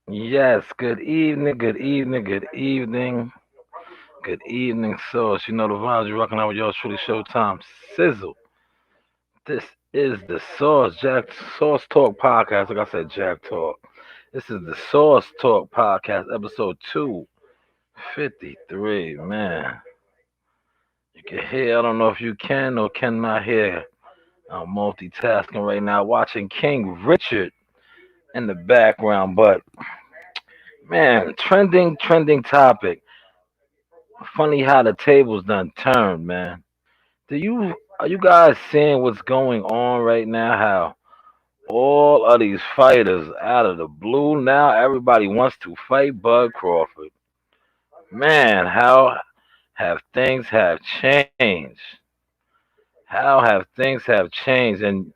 Yes, good evening, good evening, good evening, good evening, Sauce. You know the vibes, you're rocking out with yours truly Showtime Sizzle. This is the Sauce Jack Sauce Talk Podcast. Like I said, Jack Talk. This is the Sauce Talk Podcast, episode 253. Man, you can hear, I don't know if you can or cannot hear. I'm multitasking right now, watching King Richard in the background, but man, trending topic. Funny how the tables done turned, man. Do you are you guys seeing what's going on right now? How all of these fighters out of the blue now, everybody wants to fight Bud Crawford. Man, how have things have changed? How have things have changed? And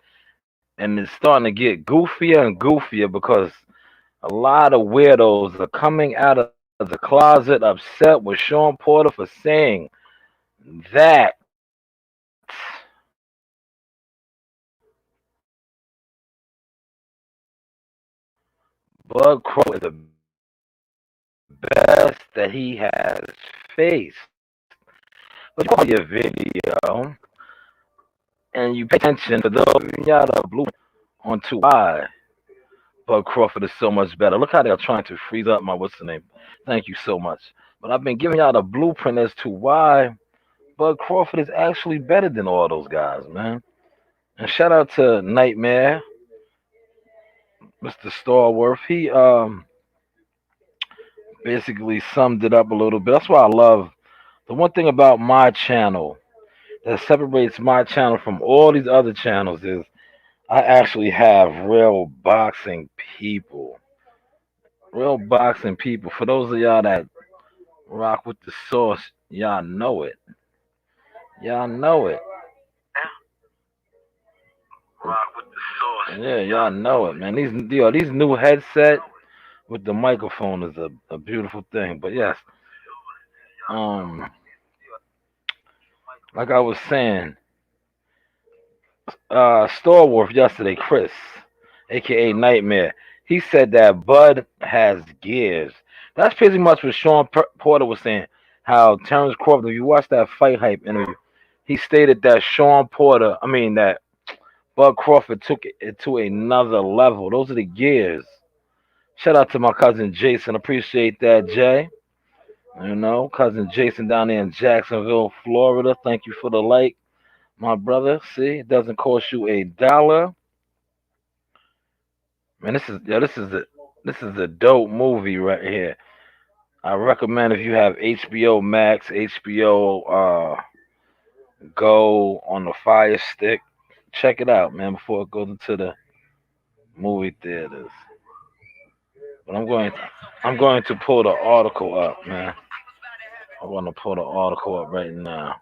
it's starting to get goofier and goofier because a lot of weirdos are coming out of the closet upset with Sean Porter for saying that Bud Crawford is the best that he has faced. But you call your video and you pay attention to those y'all the blue onto why Bud Crawford is so much better. Look how they're trying to freeze up my what's the name. Thank you so much. But I've been giving y'all the blueprint as to why Bud Crawford is actually better than all those guys, man. And shout out to Nightmare, Mr. Starworth. He basically summed it up a little bit. That's why I love the one thing about my channel that separates my channel from all these other channels is I actually have real boxing people. Real boxing people. For those of y'all that rock with the sauce, y'all know it. Y'all know it. Rock with the sauce. Yeah, y'all know it, man. These new headset with the microphone is a beautiful thing. But yes, um, like I was saying, Starworth yesterday, Chris, aka Nightmare, he said that Bud has gears. That's pretty much what Porter was saying. How Terrence Crawford, if you watch that fight hype interview, he stated that that Bud Crawford took it to another level. Those are the gears. Shout out to my cousin Jason. Appreciate that, Jay. You know, cousin Jason down there in Jacksonville, Florida. Thank you for the like, my brother. See, it doesn't cost you $1. Man, this is a dope movie right here. I recommend if you have HBO Max, HBO Go on the Fire Stick, check it out, man, before it goes into the movie theaters. But I'm going to pull the article up, man. I want to pull the article up right now.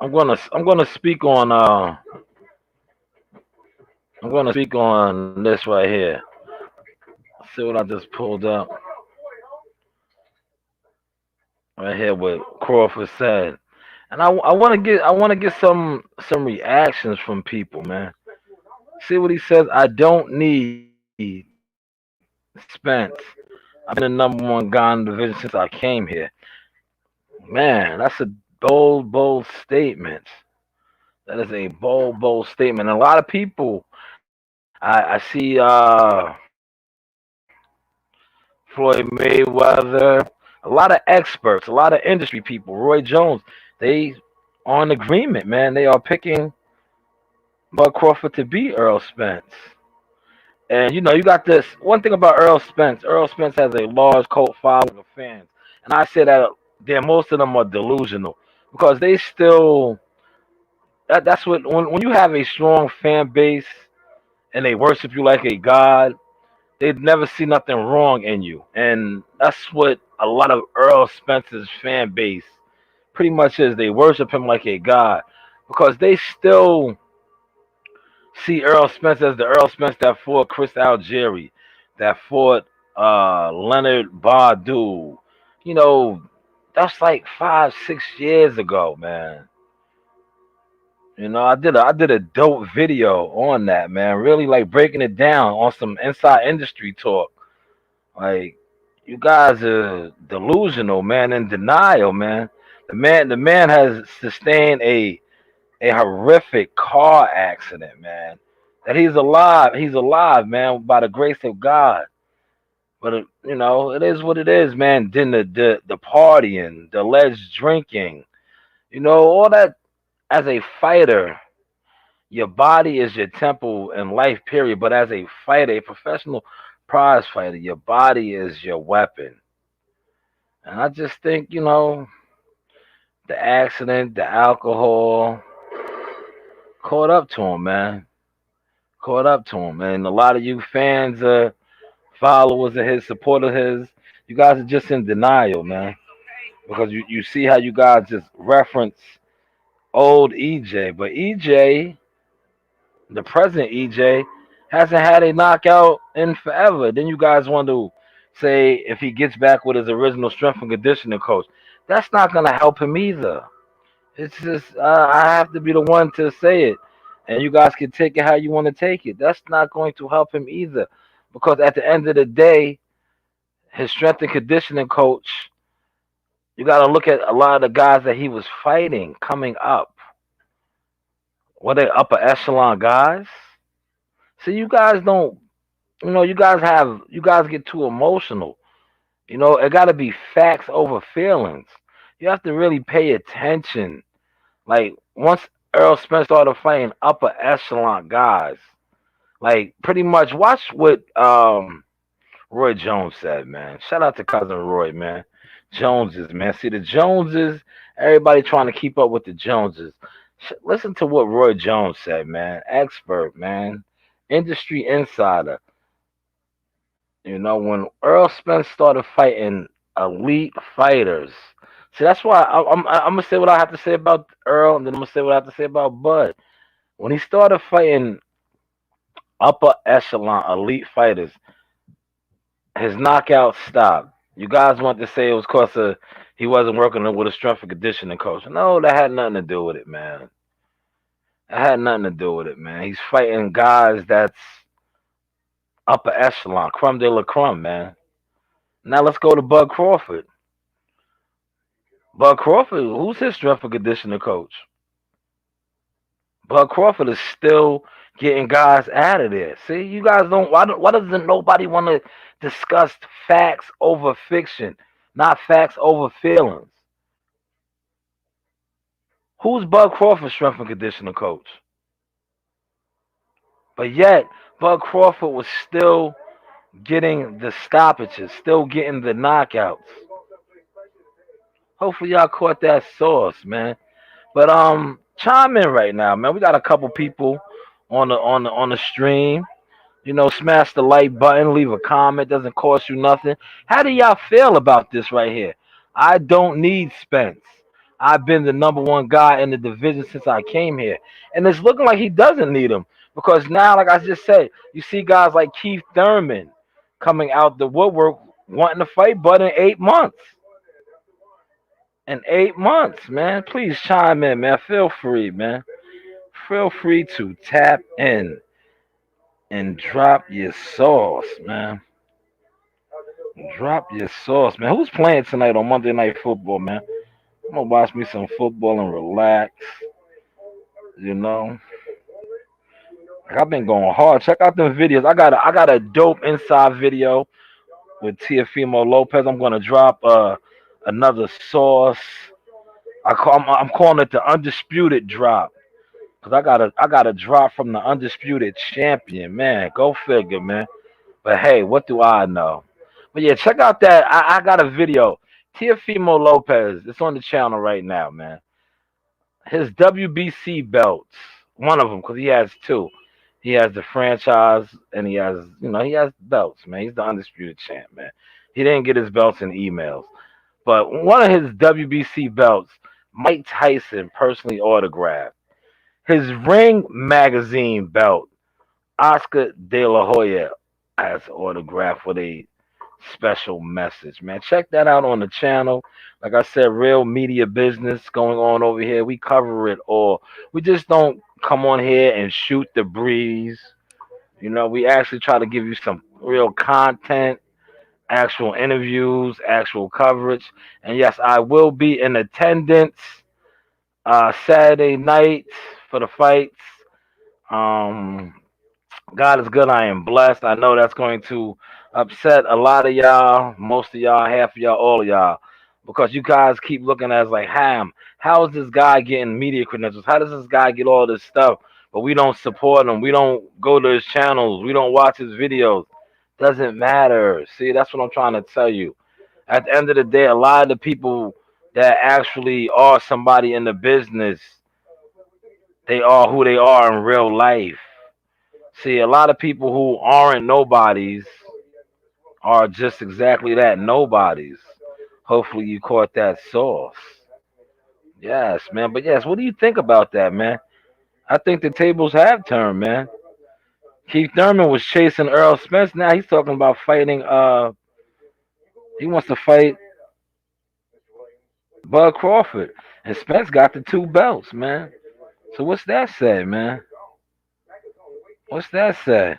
I'm gonna speak on this right here. See what I just pulled up right here. What Crawford said, and I want to get some reactions from people, man. See what he says. I don't need Spence. I've been the #1 guy in the division since I came here. Man, that's a bold statement. That is a bold statement. And a lot of people, I see Floyd Mayweather, a lot of experts, a lot of industry people, Roy Jones, they are in agreement, man. They are picking Bud Crawford to beat Earl Spence. And you know, you got this one thing about Earl Spence. Earl Spence has a large cult following of fans, and I say that most of them are delusional because they still that's what when you have a strong fan base and they worship you like a god, they'd never see nothing wrong in you. And that's what a lot of Earl Spence's fan base pretty much is. They worship him like a god because they still see Earl Spence as the Earl Spence that fought Chris Algieri, that fought Leonard Badu. You know, that's like 5, 6 years ago, man. I did a dope video on that, man. Really like breaking it down on some inside industry talk. Like you guys are delusional, man, in denial, man. The man has sustained a horrific car accident, man. That he's alive. He's alive, man, by the grace of God. But it is what it is, man. Then the partying, the alleged drinking, all that. As a fighter, your body is your temple in life, period. But as a fighter, a professional prize fighter, your body is your weapon. And I just think, the accident, the alcohol, caught up to him, man. Caught up to him. And a lot of you fans, followers of his, supporters of his, you guys are just in denial, man. Because you see how you guys just reference old EJ. But EJ, the present EJ, hasn't had a knockout in forever. Then you guys want to say if he gets back with his original strength and conditioning coach, that's not going to help him either. It's just I have to be the one to say it, and you guys can take it how you want to take it. That's not going to help him either, because at the end of the day, his strength and conditioning coach, you got to look at a lot of the guys that he was fighting coming up. Were they upper echelon guys? See, you guys don't. You guys get too emotional. It got to be facts over feelings. You have to really pay attention. Like once Earl Spence started fighting upper echelon guys, like pretty much watch what Roy Jones said, man. Shout out to cousin Roy, man. Joneses, man. See the Joneses, everybody trying to keep up with the Joneses. Listen to what Roy Jones said, man. Expert, man. Industry insider. When Earl Spence started fighting elite fighters. See, that's why I'm gonna say what I have to say about Earl, and then I'm gonna say what I have to say about Bud. When he started fighting upper echelon elite fighters, his knockout stopped. You guys want to say it was because of he wasn't working with a strength and conditioning coach. No, that had nothing to do with it, man. That had nothing to do with it, man. He's fighting guys that's upper echelon, crumb de la crumb, man. Now let's go to Bud Crawford. Bud Crawford, who's his strength and conditioning coach? Bud Crawford is still getting guys out of there. See, you guys don't. Why doesn't nobody want to discuss facts over fiction, not facts over feelings? Who's Bud Crawford's strength and conditioning coach? But yet, Bud Crawford was still getting the stoppages, still getting the knockouts. Hopefully, y'all caught that sauce, man. But chime in right now, man. We got a couple people on the stream. Smash the like button, leave a comment, doesn't cost you nothing. How do y'all feel about this right here? I don't need Spence. I've been the number one guy in the division since I came here. And it's looking like he doesn't need him. Because now, like I just said, you see guys like Keith Thurman coming out the woodwork wanting to fight Bud in 8 months. In 8 months, man. Please chime in, man. Feel free, man. Feel free to tap in and drop your sauce, man. Drop your sauce, man. Who's playing tonight on Monday Night Football, man? I'm gonna watch me some football and relax. You know, like I've been going hard. Check out them videos. I got a dope inside video with Tiafimo Lopez. I'm gonna drop another sauce. I'm calling it the undisputed drop. Cause I got a drop from the undisputed champion, man. Go figure, man. But hey, what do I know? But yeah, check out that. I got a video. Tiafimo Lopez. It's on the channel right now, man. His WBC belts, one of them, because he has two. He has the franchise, and he has belts, man. He's the undisputed champ, man. He didn't get his belts in emails, but one of his WBC belts, Mike Tyson personally autographed. His Ring magazine belt, Oscar De La Hoya has autographed with a special message, man. Check that out on the channel. Like I said, real media business going on over here. We cover it all. We just don't come on here and shoot the breeze. We actually try to give you some real content, actual interviews, actual coverage. And yes, I will be in attendance Saturday night for the fights. Um, God is good. I am blessed. I know that's going to upset a lot of y'all, most of y'all, half of y'all, all of y'all, because you guys keep looking at us like, Ham, how is this guy getting media credentials? How does this guy get all this stuff? But we don't support him. We don't go to his channels. We don't watch his videos. Doesn't matter. See, that's what I'm trying to tell you. At the end of the day, a lot of the people that actually are somebody in the business, they are who they are in real life. See, a lot of people who aren't nobodies are just exactly that, nobodies. Hopefully you caught that sauce. Yes, man. But yes, what do you think about that, man? I think the tables have turned, man. Keith Thurman was chasing Earl Spence. Now he's talking about fighting. He wants to fight Bud Crawford, and Spence got the two belts, man. So what's that say, man? What's that say?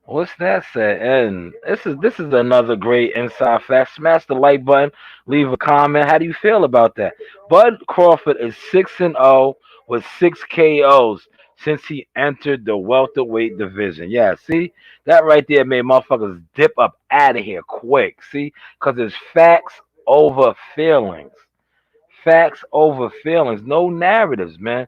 What's that say? And this is another great inside fact. Smash the like button, leave a comment. How do you feel about that? Bud Crawford is 6-0 with 6 KOs since he entered the welterweight division. Yeah, see that right there made motherfuckers dip up out of here quick. See, because it's facts over feelings. Facts over feelings. No narratives, man.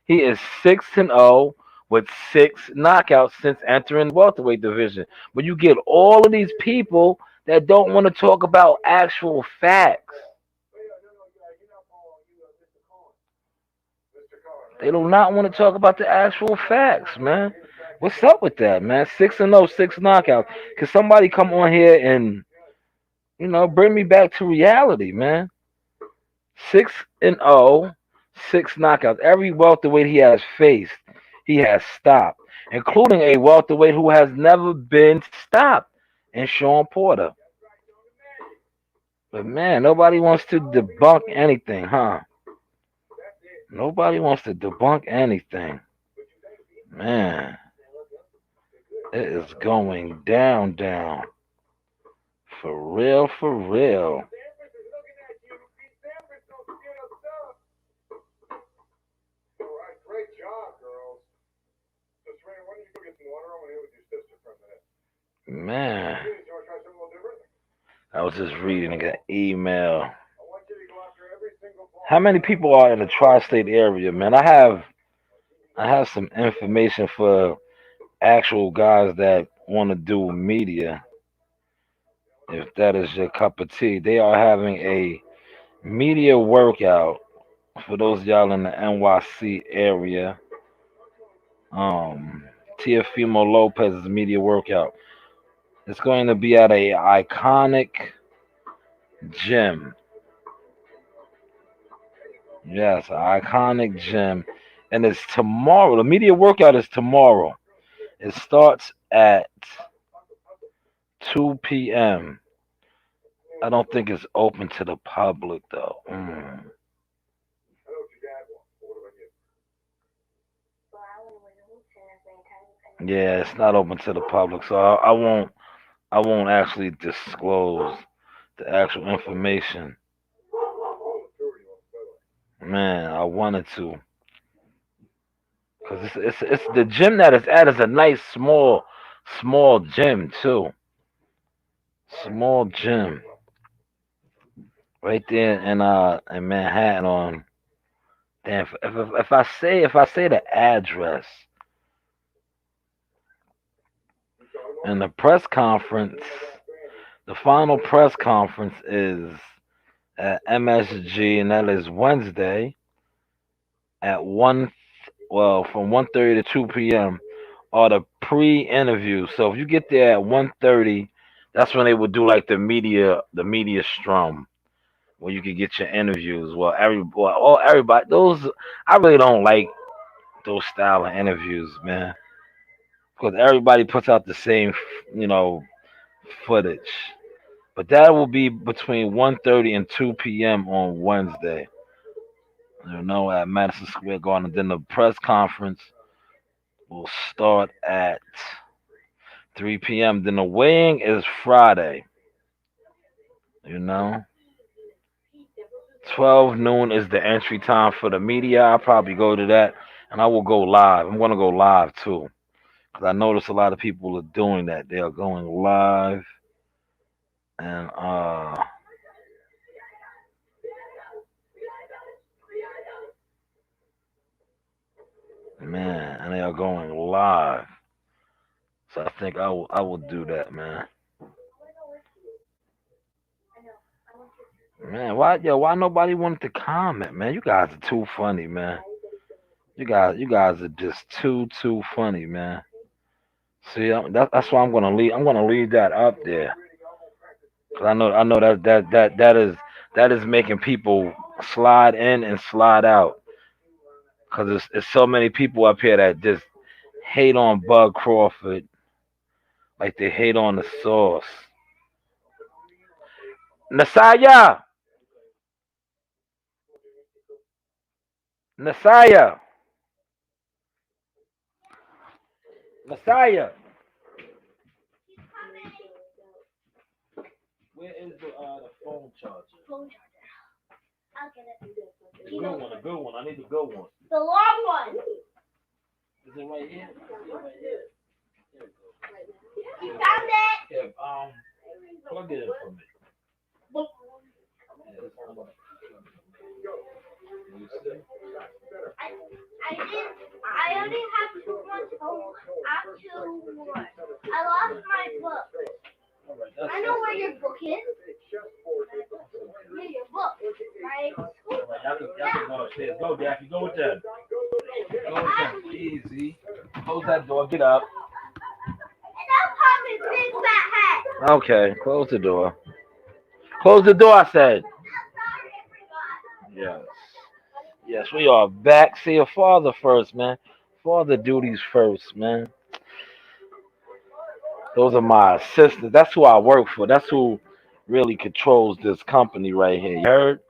He is 6-0 with 6 knockouts since entering the welterweight division. But you get all of these people that don't want to talk about actual facts. They do not want to talk about the actual facts, man. What's up with that, man? 6-0, 6 knockouts. Can somebody come on here and bring me back to reality, man? 6-0, 6 knockouts. Every welterweight he has faced, he has stopped, including a welterweight who has never been stopped, and Sean Porter. But man, nobody wants to debunk anything, huh? Nobody wants to debunk anything. Man, it is going down, down. For real, for real. Man, I was just reading an email. How many people are in the tri-state area, man? I have some information for actual guys that want to do media. If that is your cup of tea, they are having a media workout for those of y'all in the NYC area. Um, Tiafimo Lopez's media workout. It's going to be at a iconic gym. Yes, an iconic gym. And it's tomorrow. The media workout is tomorrow. It starts at 2 p.m. I don't think it's open to the public though. Yeah, it's not open to the public, so I won't actually disclose the actual information. Man, I wanted to, cause it's the gym that it's at is a nice small gym too. Small gym right there in Manhattan on. Damn, if I say the address and the press conference, the final press conference is at MSG, and that is Wednesday at from 1:30 to 2 p.m. are the pre-interviews. So if you get there at 1:30, that's when they would do like the media strum where you could get your interviews. Everybody those I really don't like those style of interviews, man, because everybody puts out the same, you know, footage. But that will be between 1:30 and 2 p.m. on Wednesday. At Madison Square Garden. Then the press conference will start at 3 p.m. Then the weighing is Friday. You know, 12 noon is the entry time for the media. I'll probably go to that, and I will go live. I'm gonna go live too, because I notice a lot of people are doing that. They are going live, and man, and they are going live. So I think I will do that, man. Man, why nobody wanted to comment, man? You guys are too funny, man. You guys are just too funny, man. See, that's why I'm gonna leave that up there, 'cause I know that is making people slide in and slide out, 'cause it's so many people up here that just hate on Bud Crawford like they hate on the sauce. Nasaya, Nasaya, Nasaya. Where is the phone charger? A good one, a good one. I need a good one. The long one. Is it right here? Yeah, right here. There we go. You found it. Yeah, plug it in for me. Yeah, you see? I did. I only have two ones home. Actual one. I lost my book. All right, I know where your book is. Where your book? Right. All right, y'all can go upstairs. Go, Daffy. Go with them. Go with them. Easy. Close that door. Get up. And don't call me big fat hat. Okay, close the door. Close the door, I said. Yes. Yes, we are back. See your father first, man. Father duties first, man. Those are my assistants. That's who I work for. That's who really controls this company right here. You heard?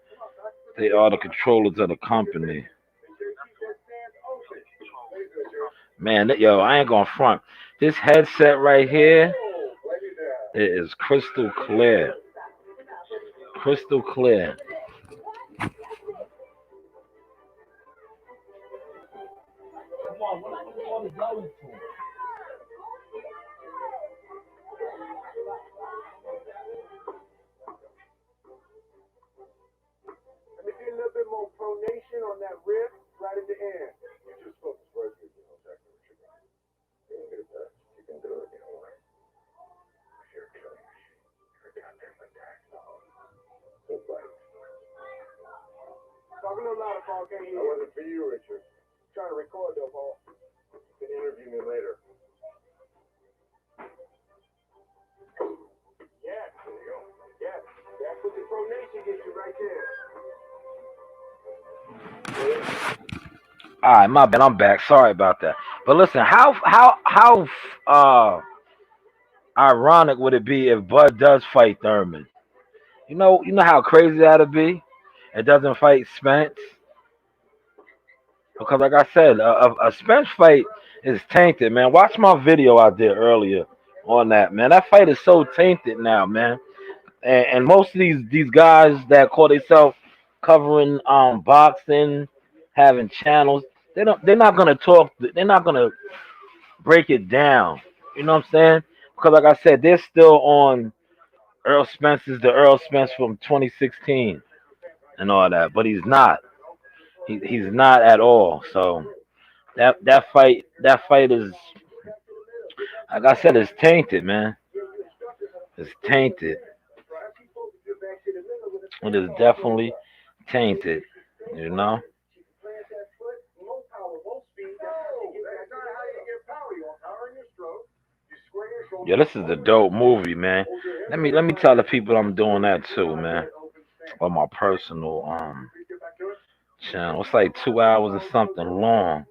They are the controllers of the company. Man, yo, I ain't gonna front. This headset right here, it is crystal clear. Crystal clear. Come on, what are you going for? Let me see a little bit more pronation on that rib right at the end. You just focus right here, exactly what you're doing. You can get it done. You can do it, what? You're a killing machine. You're a goddamn attack. Just like. Talk a little louder, Paul. Can't hear you. That wasn't for you, Richard. I'm trying to record though, Paul. You can interview me later. Yes, there you go. Yes, that's what the pronation gets you right there. All right, my bad. I'm back. Sorry about that. But listen, how ironic would it be if Bud does fight Thurman? You know how crazy that'd be. It doesn't fight Spence, because, like I said, a Spence fight is tainted, man. Watch my video I did earlier on that, man. That fight is so tainted now, man. And most of these guys that call themselves covering boxing, having channels, they're not gonna talk. They're not gonna break it down. You know what I'm saying? Because, like I said, they're still on the Earl Spence from 2016 and all that, but he's not. He's not at all. So that fight is, like I said, it's tainted, man. It's tainted. It is definitely tainted. You know. Yeah, this is a dope movie, man. Let me tell the people I'm doing that too, man. On my personal channel. It's like 2 hours or something long.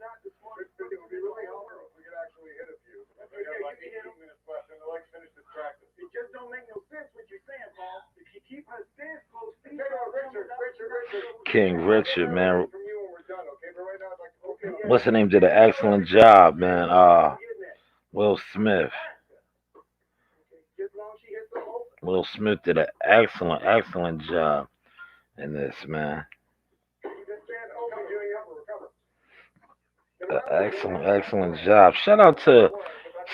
King Richard, man. from you when we're done, okay? But right now, I'd like to focus on What's the name? Did an excellent job, man. getting it. Will Smith. Just as long as she hits them open. Will Smith did an excellent job in this, man. Just stand open, doing up and recover. Excellent job. Shout out to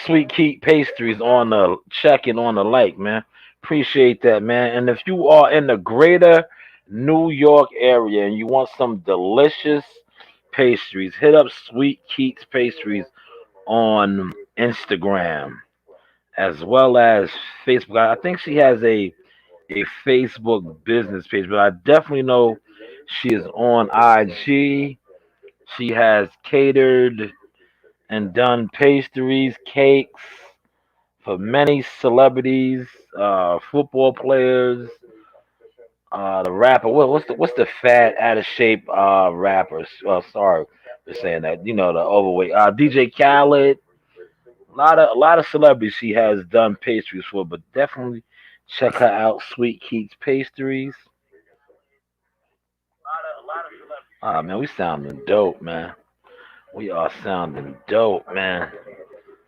Sweet Keat Pastries on the checking on the like, man. Appreciate that, man. And if you are in the greater New York area and you want some delicious pastries, hit up Sweet Keats Pastries on Instagram as well as Facebook. I think she has a Facebook business page, but I definitely know she is on IG. She has catered and done pastries, cakes for many celebrities, football players, the rapper. What's the fat, out of shape rappers? Sorry for saying that. You know the overweight. DJ Khaled. A lot of celebrities she has done pastries for, but definitely check her out. Sweet Keats Pastries. Man, we sounding dope, man. We are sounding dope, man.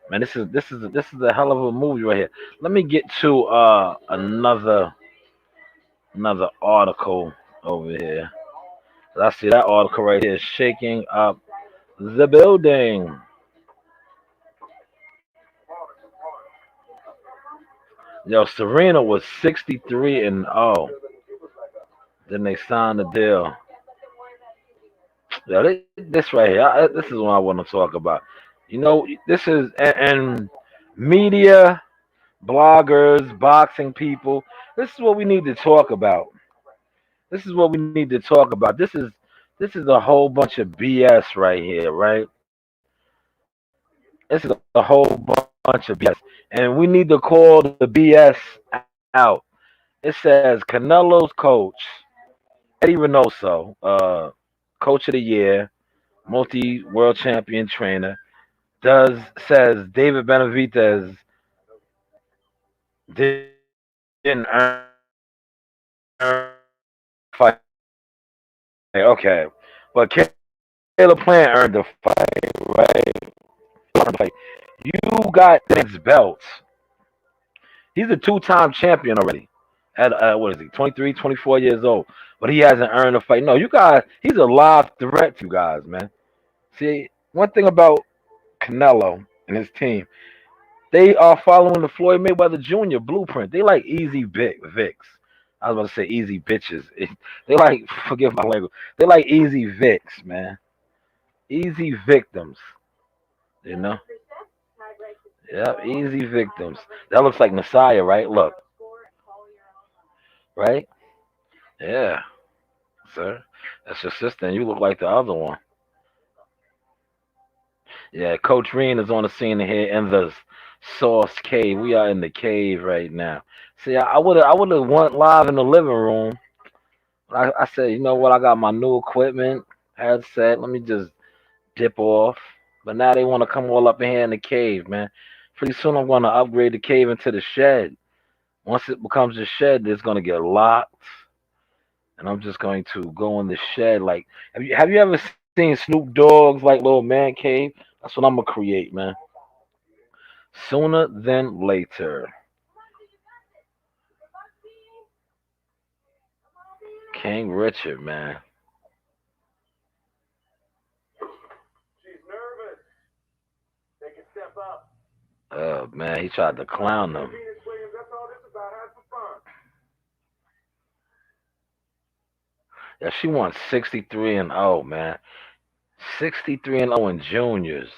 Man, this is a hell of a movie right here. Let me get to another article over here. I see that article right here, shaking up the building. Yo, Serena was 63-0. Then they signed the deal. Yeah, this right here. This is what I want to talk about. This is and media, bloggers, boxing people. This is what we need to talk about. This is what we need to talk about. This is a whole bunch of BS right here, right? This is a whole bunch of BS, and we need to call the BS out. It says Canelo's coach, Eddie Reynoso, coach of the year, multi world champion trainer, does says David Benavidez didn't earn the fight. Okay, but Caleb Plant earned the fight, right? Earned the fight. You got the next belt. He's a two-time champion already. At what is he? 23, 24 years old, but he hasn't earned a fight. No, you guys, he's a live threat to you guys, man. See, one thing about Canelo and his team, they are following the Floyd Mayweather Jr. blueprint. They like easy Vicks. I was about to say easy bitches. They like, forgive my language. They like easy Vicks, man. Easy victims, you know. Yeah, easy victims. That looks like Messiah, right? Look, right? Yeah, sir. That's your sister, and you look like the other one. Yeah, Coach Reen is on the scene here in the Sauce Cave. We are in the cave right now. See, I would have went live in the living room. I said, you know what? I got my new equipment, headset. Let me just dip off. But now they want to come all up in here in the cave, man. Pretty soon I'm going to upgrade the cave into the shed. Once it becomes a shed, it's going to get locked, and I'm just going to go in the shed. Like, have you ever seen Snoop Dogg's like little man cave? That's what I'm gonna create, man. Sooner than later. King Richard, man. She's nervous. Take a step up. Oh man, he tried to clown them. Venus Williams, that's all this about. Have some fun. Yeah, she won 63-0, man. 63-0 in juniors.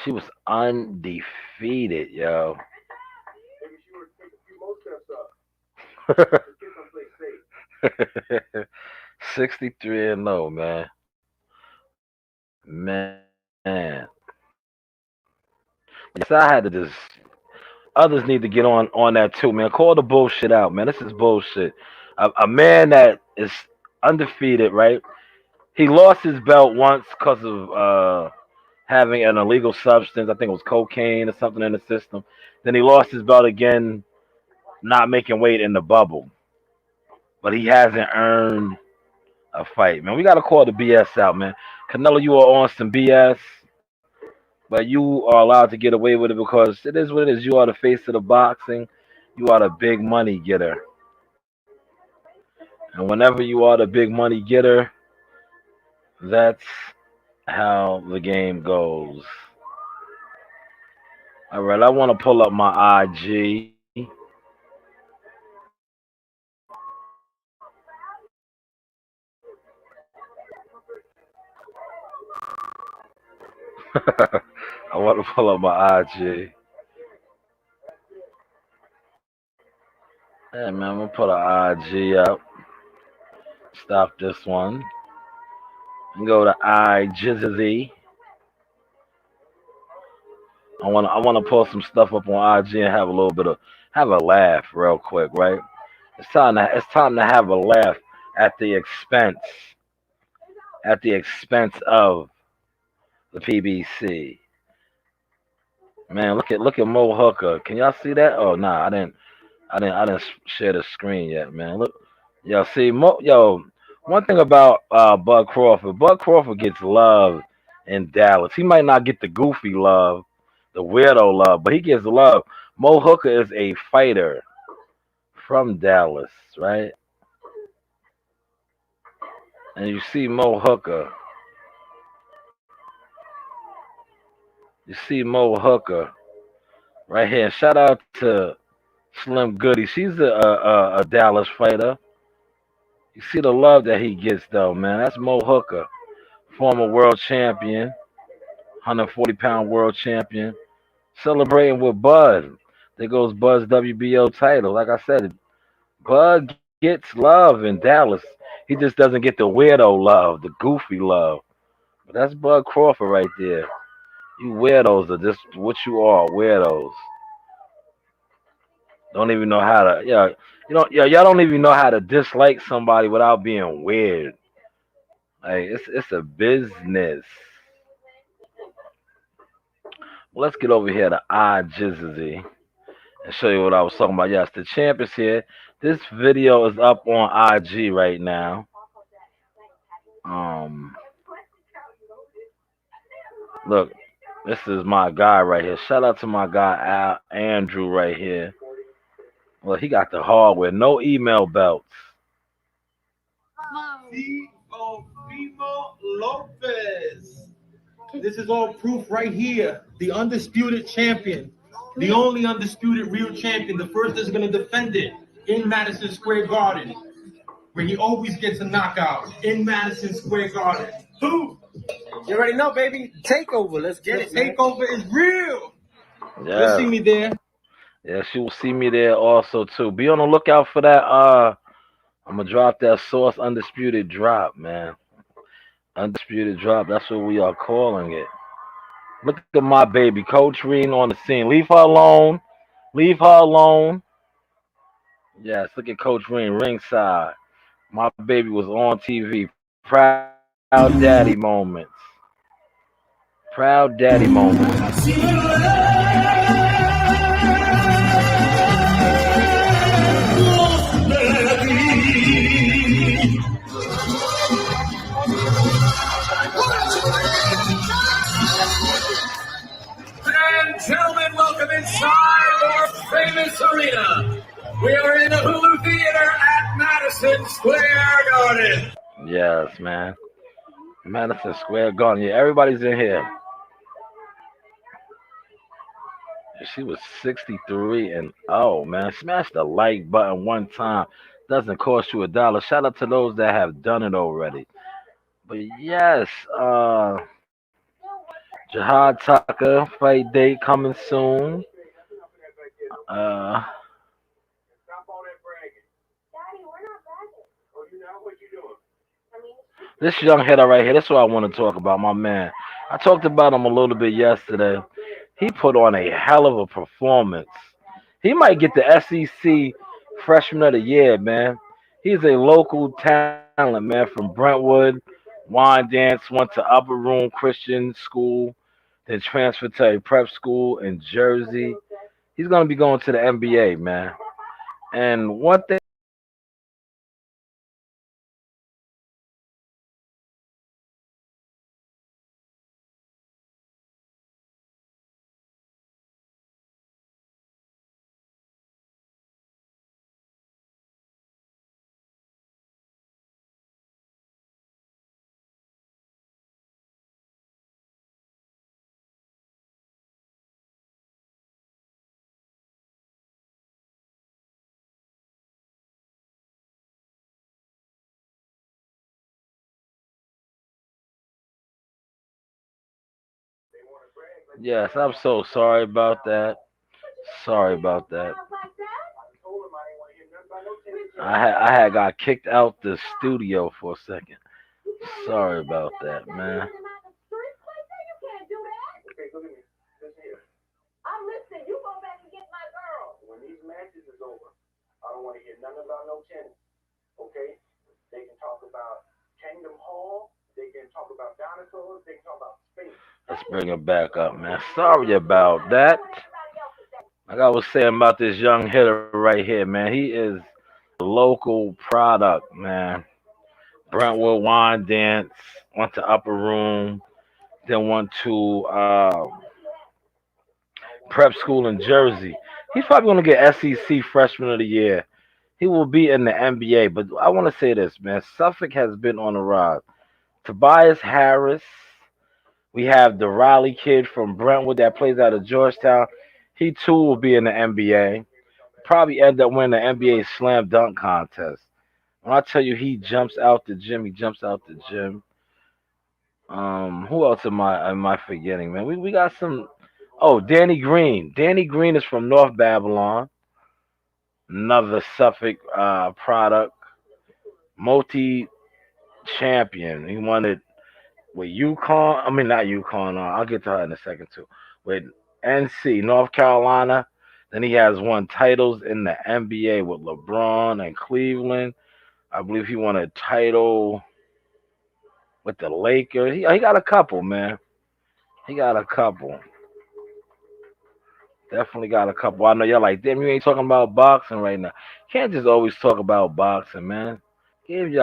She was undefeated, yo. Maybe she would take a few more steps up. Let's get someplace safe. 63-0, man. Man. Yes, I had to just. Others need to get on that too, man. Call the bullshit out, man. This is bullshit. A man that is undefeated, right? He lost his belt once because of having an illegal substance. I think it was cocaine or something in the system. Then he lost his belt again, not making weight in the bubble. But he hasn't earned a fight, man. We gotta call the BS out, man. Canelo, you are on some BS, but you are allowed to get away with it because it is what it is. You are the face of the boxing. You are the big money getter, and whenever you are the big money getter, that's how the game goes. All right, I want to pull up my IG. I want to pull up my IG. Hey man, I'm gonna put an IG up. Stop this one. And go to iJizzy. I wanna pull some stuff up on IG and have a little bit of have a laugh real quick, right? It's time to have a laugh at the expense of the PBC. Man, look at Mo Hooker. Can y'all see that? Oh nah, I didn't share the screen yet, man. Look, yo, see, one thing about Bud Crawford, Bud Crawford gets love in Dallas. He might not get the goofy love, the weirdo love, but he gets love. Mo Hooker is a fighter from Dallas, right? And you see Mo Hooker, you see Mo Hooker right here. Shout out to Slim Goody. She's a Dallas fighter. You see the love that he gets though, man. That's Mo Hooker, former world champion, 140-pound world champion, celebrating with Bud. There goes Bud's WBO title. Like I said, Bud gets love in Dallas. He just doesn't get the weirdo love, the goofy love. But that's Bud Crawford right there. You weirdos are just what you are, weirdos. Don't even know how to, y'all don't even know how to dislike somebody without being weird. Like it's a business. Let's get over here to iJizzy and show you what I was talking about. Yes, the champ is here. This video is up on IG right now. Um, Look, this is my guy right here. Shout out to my guy Andrew right here. Well, he got the hardware, no email belts. Teofimo Lopez. This is all proof right here. The undisputed champion, the only undisputed real champion, the first that's going to defend it in Madison Square Garden, where he always gets a knockout in Madison Square Garden. Who? You already know, baby. Takeover. Let's get it. Takeover is real. Yeah. You'll see me there. Yeah, she will see me there also too. Be on the lookout for that. I'm gonna drop that Source Undisputed drop, man. Undisputed drop. That's what we are calling it. Look at my baby, Coach Reen on the scene. Leave her alone. Leave her alone. Yes, look at Coach Reen ringside. My baby was on TV. Proud daddy moments. Proud daddy moments. And gentlemen, welcome inside our famous arena. We are in the Hulu Theater at Madison Square Garden. Yes, man. Madison Square Garden. Yeah, everybody's in here. She was 63 and oh man, smash the like button one time. Doesn't cost you $1. Shout out to those that have done it already. But yes, Jihad Tucker fight date coming soon. Uh, Stop all that bragging. Daddy, we're not bragging. Oh, you know what you doing? I mean, this young hitter right here. That's what I want to talk about, my man. I talked about him a little bit yesterday. He put on a hell of a performance. He might get the SEC Freshman of the Year, man. He's a local talent, man, from Brentwood. Wine dance, went to Upper Room Christian School, then transferred to a prep school in Jersey. He's gonna be going to the NBA, man. And one thing Yes, I'm so sorry about that. Sorry about that. I had got kicked out the studio for a second. Sorry about that, man. Okay, look at me. Listen here. I'm listening. You go back and get my girl. When these matches is over, I don't want to hear nothing about no tennis. Okay? They can talk about Kingdom Hall. They can talk about dinosaurs. They can talk about space. Let's bring it back up, man. Sorry about that. Like I was saying about this young hitter right here, man. He is a local product, man. Brentwood Wine Dance, went to Upper Room, then went to prep school in Jersey. He's probably going to get SEC Freshman of the Year. He will be in the NBA, but I want to say this, man. Suffolk has been on the rise. Tobias Harris, we have the Raleigh kid from Brentwood that plays out of Georgetown. He too will be in the NBA. Probably end up winning the NBA slam dunk contest. When I tell you he jumps out the gym, he jumps out the gym. Who else am I forgetting, man? We got some. Oh, Danny Green. Danny Green is from North Babylon, another Suffolk product, multi champion. He won it with UConn. I mean, not UConn. I'll get to her in a second too. With NC, North Carolina. Then he has won titles in the NBA with LeBron and Cleveland. I believe he won a title with the Lakers. He got a couple, man. He got a couple. Definitely got a couple. I know y'all like, damn, you ain't talking about boxing right now. Can't just always talk about boxing, man. I gave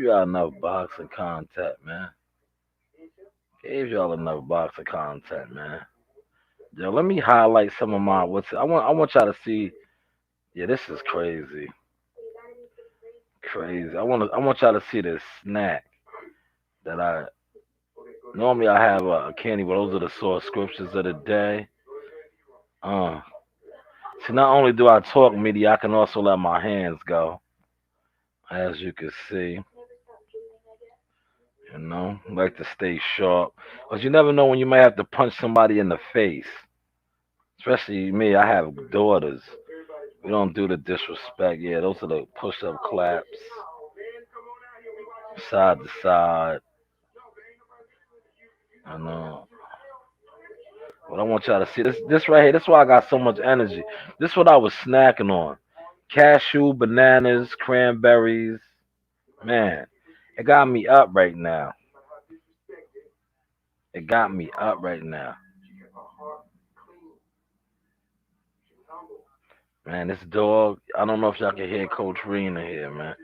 y'all enough boxing content, man. Gave y'all enough boxing content, man. Yo, let me highlight some of my what's I want y'all to see. Yeah, this is crazy. Crazy. I want y'all to see this snack that I normally I have a candy, but those are the source scriptures of the day. Uh See, not only do I talk media, I can also let my hands go, as you can see. Like to stay sharp, cause you never know when you might have to punch somebody in the face. Especially me, I have daughters. We don't do the disrespect. Yeah, those are the push-up claps, side to side. I know. But I want y'all to see this right here. This is why I got so much energy. This is what I was snacking on. Cashew, bananas, cranberries. Man, it got me up right now. It got me up right now. Man, this dog, I don't know if y'all can hear Coach Rena here, man.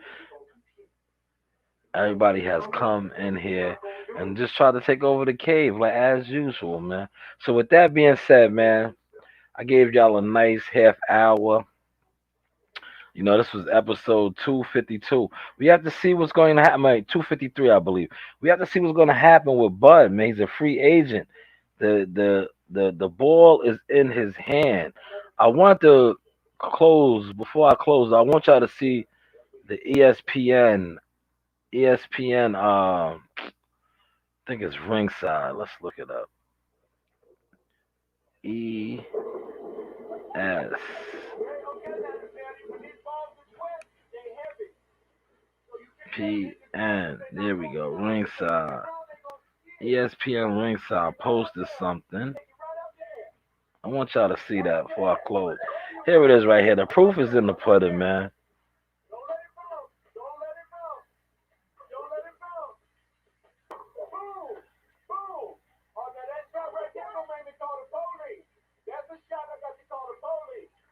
Everybody has come in here and just tried to take over the cave, like as usual, man. So with that being said, man, I gave y'all a nice half hour. This was episode 252. We have to see what's going to happen. Like 253, I believe. We have to see what's going to happen with Bud, man. He's a free agent. The ball is in his hand. I want to close before I close. I want y'all to see the ESPN. I think it's ringside. Let's look it up. ESPN. There we go. Ringside. ESPN ringside posted something. I want y'all to see that before I close. Here it is right here. The proof is in the pudding, man.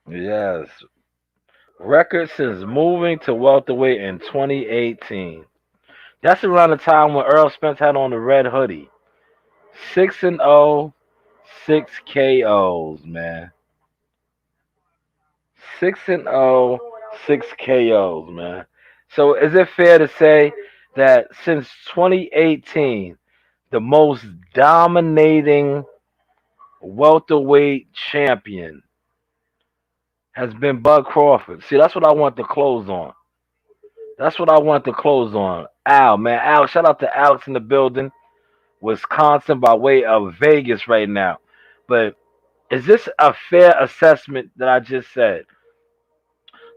Yes. Record since moving to welterweight in 2018. That's around the time when Earl Spence had on the red hoodie. 6-0, 6 KOs, man. 6-0, 6 KOs, man. So is it fair to say that since 2018, the most dominating welterweight champion has been Bud Crawford? See, that's what I want to close on. That's what I want to close on. Al, man. Al, shout out to Alex in the building. Wisconsin by way of Vegas right now. But is this a fair assessment that I just said?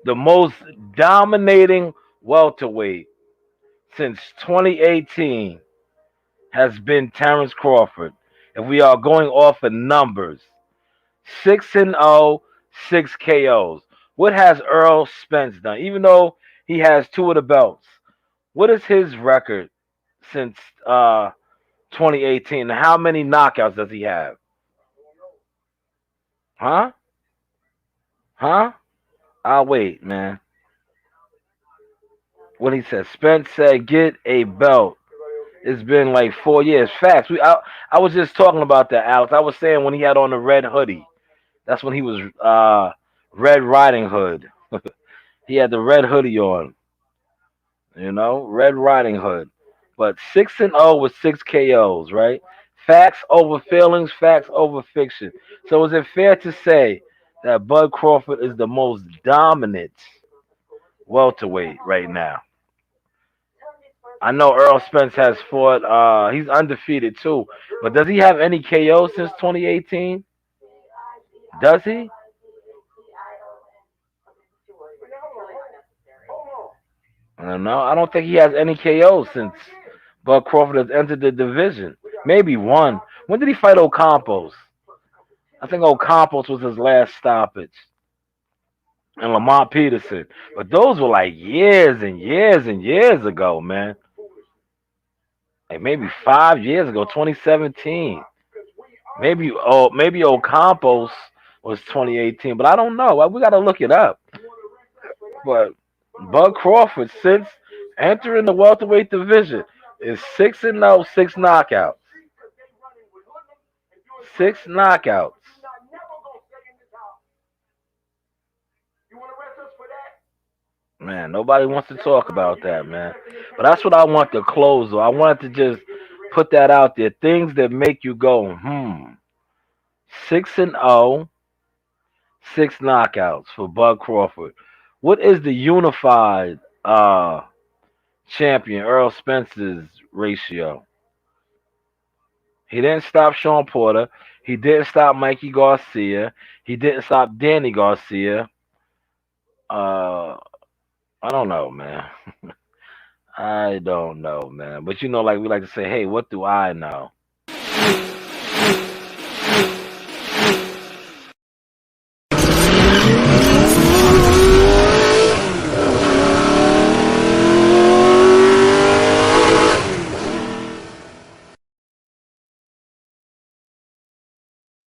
The most dominating welterweight since 2018 has been Terrence Crawford. If we are going off of numbers, 6-0, 6 KOs. What has Earl Spence done? Even though he has two of the belts, what is his record since 2018? How many knockouts does he have? Huh? Huh? I'll wait, man. What he said. Spence said, "Get a belt." It's been like 4 years. Facts. I was just talking about that, Alex. I was saying when he had on the red hoodie. That's when he was Red Riding Hood. He had the red hoodie on, Red Riding Hood. But 6-0 with 6 KOs, right? Facts over feelings, facts over fiction. So is it fair to say that Bud Crawford is the most dominant welterweight right now? I know Earl Spence has fought. He's undefeated too, but does he have any KOs since 2018? Does he? I don't know. I don't think he has any KOs since Bud Crawford has entered the division. Maybe one. When did he fight Ocampos? I think Ocampos was his last stoppage. And Lamont Peterson. But those were like years and years and years ago, man. Like maybe 5 years ago, 2017. Maybe Ocampos was 2018, but I don't know. We gotta look it up. But Bud Crawford, since entering the welterweight division, is 6-0, 6 knockouts. 6 knockouts. Man, nobody wants to talk about that, man. But that's what I want to close on. I wanted to just put that out there. Things that make you go, 6-0, 6 knockouts for Bud Crawford. What is the unified champion, Earl Spence's ratio? He didn't stop Sean Porter. He didn't stop Mikey Garcia. He didn't stop Danny Garcia. Uh, I don't know, man. I don't know, man. But like we like to say, hey, what do I know?